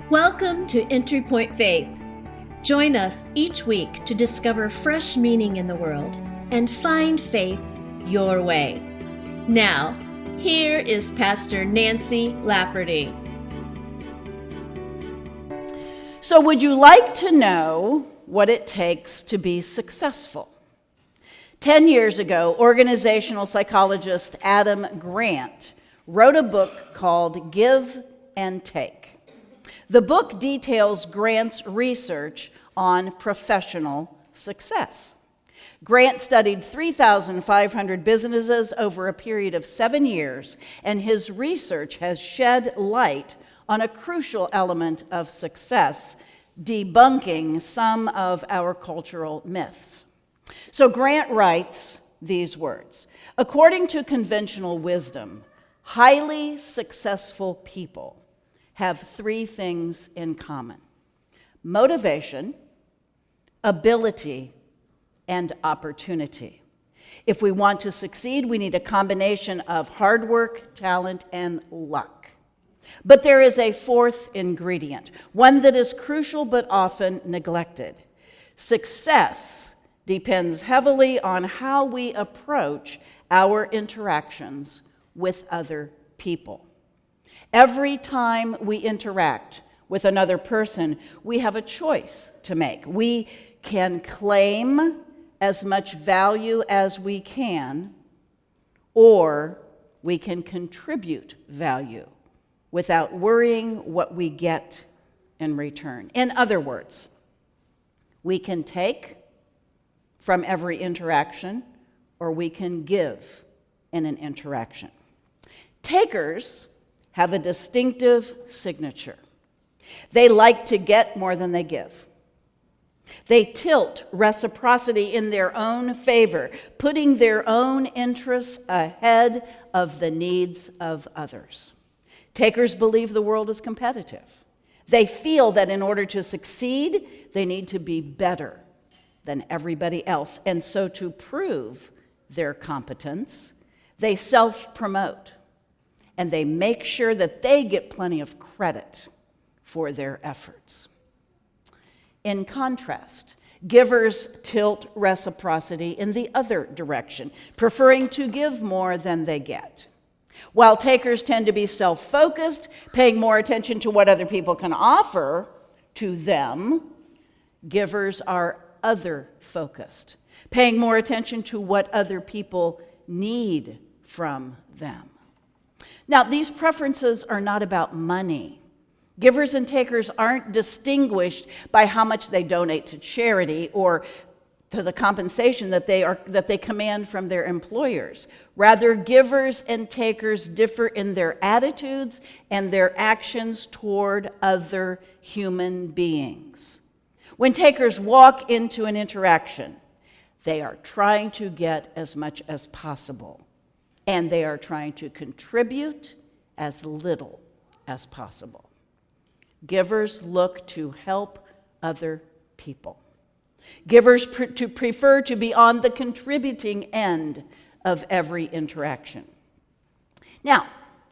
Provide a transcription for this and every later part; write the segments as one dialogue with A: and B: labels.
A: Welcome to Entry Point Faith. Join us each week to discover fresh meaning in the world and find faith your way. Now, here is Pastor Nancy Lafferty.
B: So, would you like to know what it takes to be successful? 10 years ago, organizational psychologist Adam Grant wrote a book called Give and Take. The book details Grant's research on professional success. Grant studied 3,500 businesses over a period of 7 years, and his research has shed light on a crucial element of success, debunking some of our cultural myths. So Grant writes these words: according to conventional wisdom, highly successful people have three things in common: motivation, ability, and opportunity. If we want to succeed, we need a combination of hard work, talent, and luck. But there is a fourth ingredient, one that is crucial but often neglected. Success depends heavily on how we approach our interactions with other people. Every time we interact with another person, we have a choice to make. We can claim as much value as we can, or we can contribute value without worrying what we get in return. In other words, we can take from every interaction, or we can give in an interaction. Takers have a distinctive signature. They like to get more than they give. They tilt reciprocity in their own favor, putting their own interests ahead of the needs of others. Takers believe the world is competitive. They feel that in order to succeed, they need to be better than everybody else. And so to prove their competence, they self-promote, and they make sure that they get plenty of credit for their efforts. In contrast, givers tilt reciprocity in the other direction, preferring to give more than they get. While takers tend to be self-focused, paying more attention to what other people can offer to them, givers are other-focused, paying more attention to what other people need from them. Now, these preferences are not about money. Givers and takers aren't distinguished by how much they donate to charity or to the compensation that they command from their employers. Rather, givers and takers differ in their attitudes and their actions toward other human beings. When takers walk into an interaction, they are trying to get as much as possible, and they are trying to contribute as little as possible. Givers look to help other people. Givers prefer to be on the contributing end of every interaction. Now,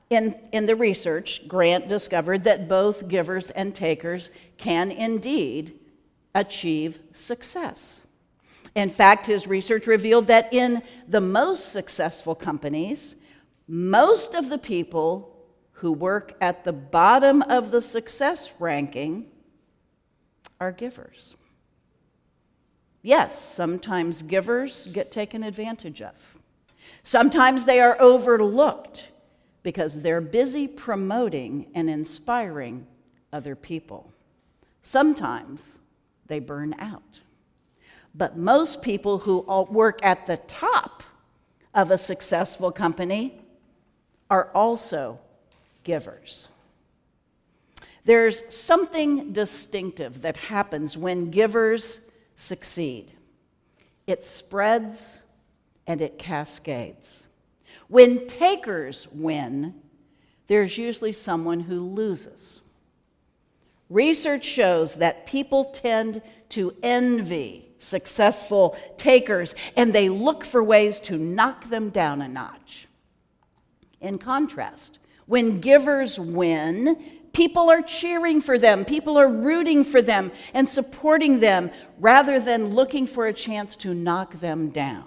B: in the research, Grant discovered that both givers and takers can indeed achieve success. In fact, his research revealed that in the most successful companies, most of the people who work at the bottom of the success ranking are givers. Yes, sometimes givers get taken advantage of. Sometimes they are overlooked because they're busy promoting and inspiring other people. Sometimes they burn out. But most people who work at the top of a successful company are also givers. There's something distinctive that happens when givers succeed. It spreads and it cascades. When takers win, there's usually someone who loses. Research shows that people tend to envy successful takers, and they look for ways to knock them down a notch. In contrast, when givers win, People are cheering for them. People are rooting for them and supporting them rather than looking for a chance to knock them down.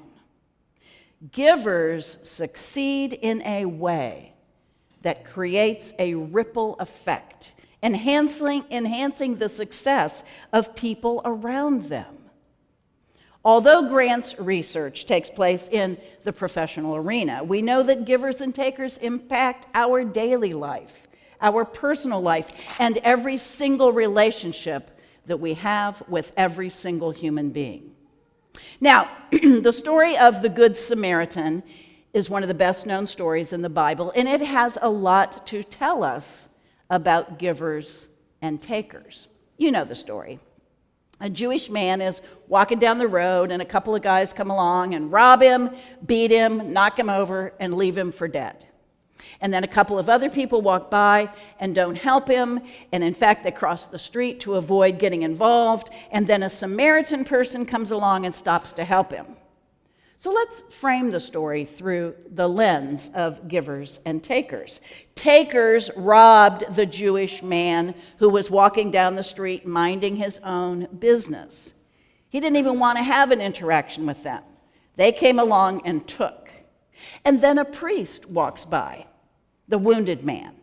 B: Givers succeed in a way that creates a ripple effect, enhancing the success of people around them. Although Grant's research takes place in the professional arena, we know that givers and takers impact our daily life, our personal life, and every single relationship that we have with every single human being. Now, the story of the Good Samaritan is one of the best known stories in the Bible, and it has a lot to tell us about givers and takers. You know the story. A Jewish man is walking down the road, and a couple of guys come along and rob him, beat him, knock him over, and leave him for dead. And then a couple of other people walk by and don't help him, and in fact, they cross the street to avoid getting involved, and then a Samaritan person comes along and stops to help him. So let's frame the story through the lens of givers and takers. Takers robbed the Jewish man who was walking down the street minding his own business. He didn't even want to have an interaction with them. They came along and took. And then a priest walks by the wounded man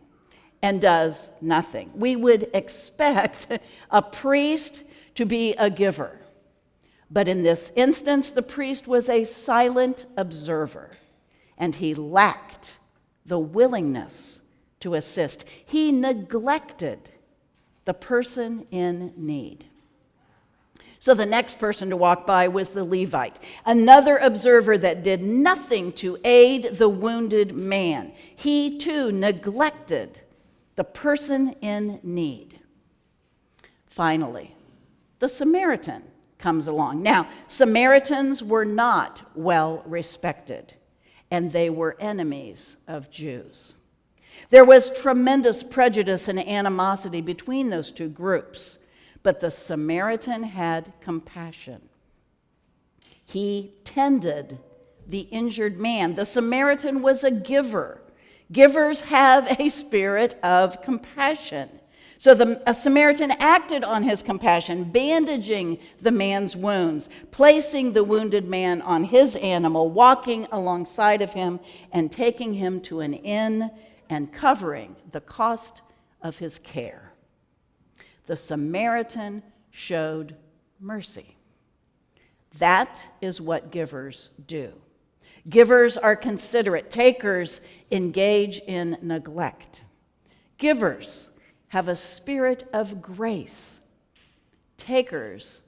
B: and does nothing. We would expect a priest to be a giver. But in this instance, the priest was a silent observer, and he lacked the willingness to assist. He neglected the person in need. So the next person to walk by was the Levite, another observer that did nothing to aid the wounded man. He too neglected the person in need. Finally, the Samaritan comes along. Now, Samaritans were not well respected, and they were enemies of Jews. There was tremendous prejudice and animosity between those two groups, but the Samaritan had compassion. He tended the injured man. The Samaritan was a giver. Givers have a spirit of compassion. So a Samaritan acted on his compassion, bandaging the man's wounds, placing the wounded man on his animal, walking alongside of him, and taking him to an inn and covering the cost of his care. The Samaritan showed mercy. That is what givers do. Givers are considerate. Takers engage in neglect. Givers have a spirit of grace. Takers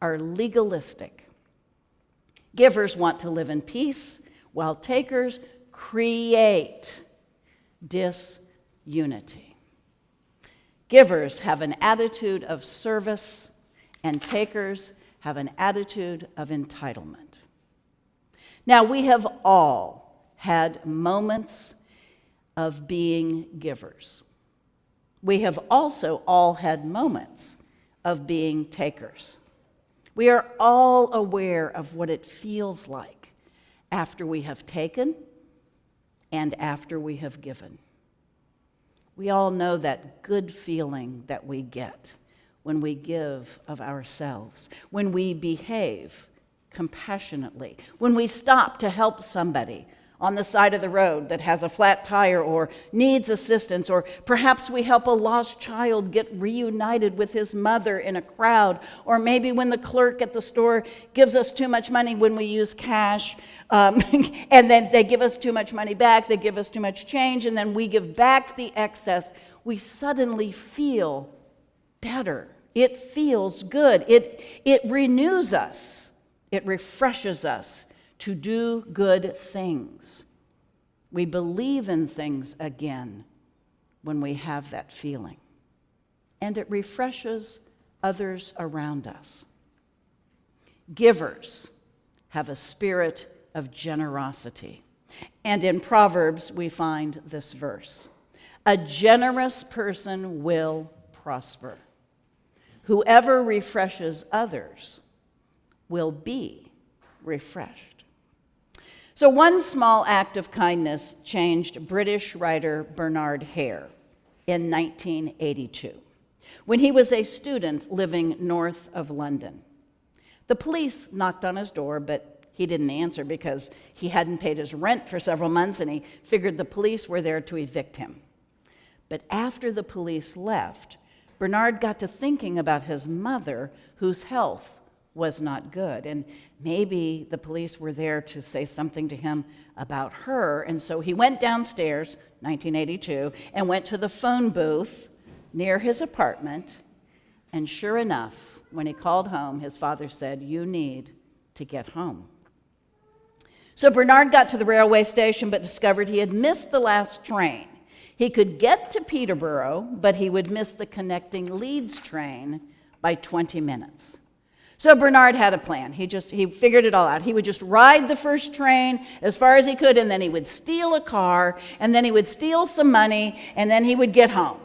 B: are legalistic. Givers want to live in peace, while takers create disunity. Givers have an attitude of service, and takers have an attitude of entitlement. Now, we have all had moments of being givers. We have also all had moments of being takers. We are all aware of what it feels like after we have taken and after we have given. We all know that good feeling that we get when we give of ourselves, when we behave compassionately, when we stop to help somebody on the side of the road that has a flat tire or needs assistance, or perhaps we help a lost child get reunited with his mother in a crowd, or maybe when the clerk at the store gives us too much money when we use cash, and then they give us too much money back, they give us too much change, and then we give back the excess. We suddenly feel better. It feels good. It renews us. It refreshes us to do good things. We believe in things again when we have that feeling. And it refreshes others around us. Givers have a spirit of generosity. And in Proverbs, we find this verse: a generous person will prosper. Whoever refreshes others will be refreshed. So one small act of kindness changed British writer Bernard Hare. in 1982, when he was a student living north of London. The police knocked on his door, but he didn't answer because he hadn't paid his rent for several months, and he figured the police were there to evict him. But after the police left, Bernard got to thinking about his mother, whose health was not good. And maybe the police were there to say something to him about her. And so he went downstairs, 1982, and went to the phone booth near his apartment. And sure enough, when he called home, his father said, "You need to get home." So Bernard got to the railway station but discovered he had missed the last train. He could get to Peterborough, but he would miss the connecting Leeds train by 20 minutes. So Bernard had a plan. He figured it all out. He would just ride the first train as far as he could, and then he would steal a car, and then he would steal some money, and then he would get home.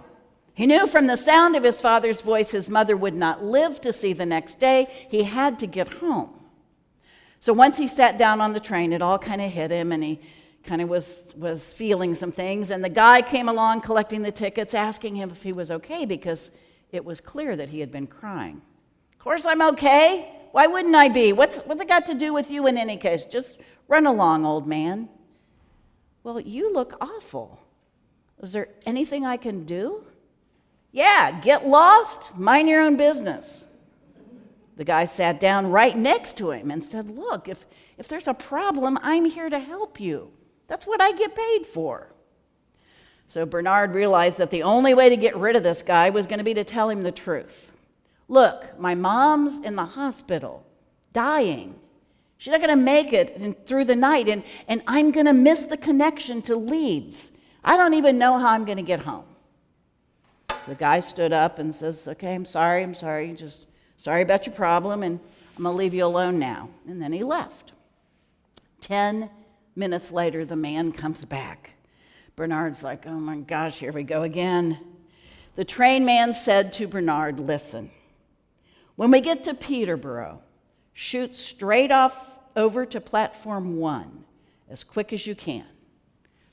B: He knew from the sound of his father's voice his mother would not live to see the next day. He had to get home. So once he sat down on the train, it all kind of hit him, and he kind of was feeling some things. And the guy came along collecting the tickets, asking him if he was okay, because it was clear that he had been crying. "Of course I'm okay. Why wouldn't I be? What's it got to do with you in any case? Just run along, old man." "Well, you look awful. Is there anything I can do?" "Yeah, get lost, mind your own business." The guy sat down right next to him and said, "Look, if there's a problem, I'm here to help you. That's what I get paid for." So Bernard realized that the only way to get rid of this guy was going to be to tell him the truth. "Look, my mom's in the hospital, dying. She's not going to make it through the night, and I'm going to miss the connection to Leeds. I don't even know how I'm going to get home." So the guy stood up and says, "Okay, I'm sorry, just sorry about your problem, and I'm going to leave you alone now." And then he left. 10 minutes later, the man comes back. Bernard's like, "Oh my gosh, here we go again." The train man said to Bernard, "Listen, when we get to Peterborough, shoot straight off over to platform 1 as quick as you can.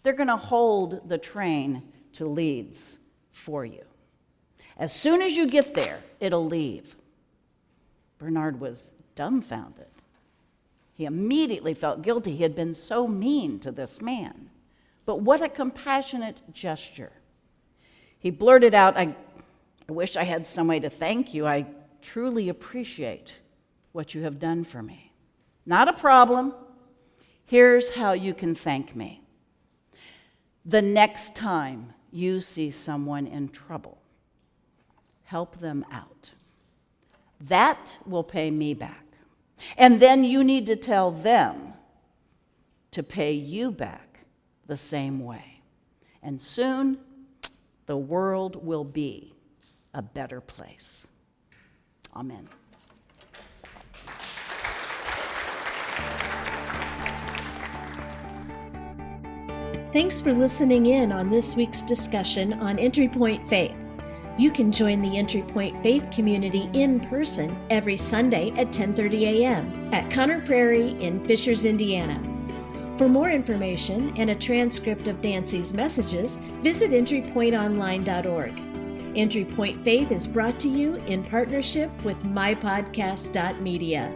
B: They're going to hold the train to Leeds for you. As soon as you get there, it'll leave." Bernard was dumbfounded. He immediately felt guilty. He had been so mean to this man. But what a compassionate gesture. He blurted out, I wish I had some way to thank you. I truly appreciate what you have done for me." "Not a problem. Here's how you can thank me. The next time you see someone in trouble, help them out. That will pay me back. And then you need to tell them to pay you back the same way. And soon, the world will be a better place." Amen.
A: Thanks for listening in on this week's discussion on Entry Point Faith. You can join the Entry Point Faith community in person every Sunday at 10:30 a.m. at Conner Prairie in Fishers, Indiana. For more information and a transcript of Nancy's messages, visit entrypointonline.org. Entry Point Faith is brought to you in partnership with mypodcast.media.